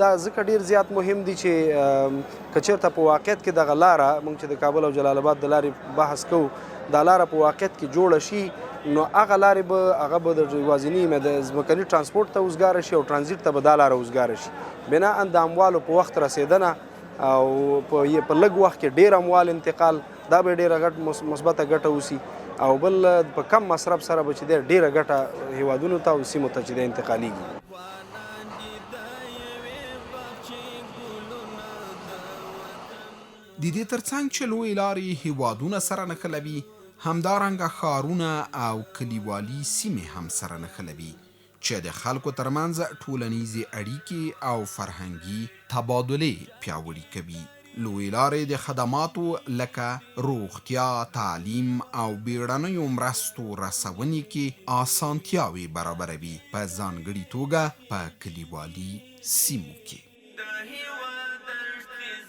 دا ځکه ډېر زیات مهم دي چې که چېرته په واقعیت کې دغه لاره موږ چې د کابل او جلال آباد د لارې بحث کوو دا لاره په واقعیت کې جوړه شي نو هغه لارې به د یوازیني د ځمکني ترانسپورټ ته اوزګاره شي او ترانزیټ ته به دا لاره اوزګاره شي بناء د اموالو په وخت رسېدنه او په لږ وخت کې ډېر اموال انتقال دا به ډېره غټ مثبته ګټه وسي او بل په کم مصرف سره به چې دی ډېره ګټه هیوادونو ته او سیمو ته چې دی انتقالېږي. د دې ترڅنګ چې لویې لارې هیوادونه سره نښلوي همدارنګه ښارونه او کلیوالي سیمې هم سره نښلوي چې د خلکو ترمنځ ټولنیزې اړیکې او فرهنګي تبادلې پیاوړي کوي. لویې لارې د خدماتو لکه روغتیا، تعلیم او بیړنیو مرستو رسونې کې اسانتیاوې برابروي په ځانګړې توګه په کلیوالي سیمو کې.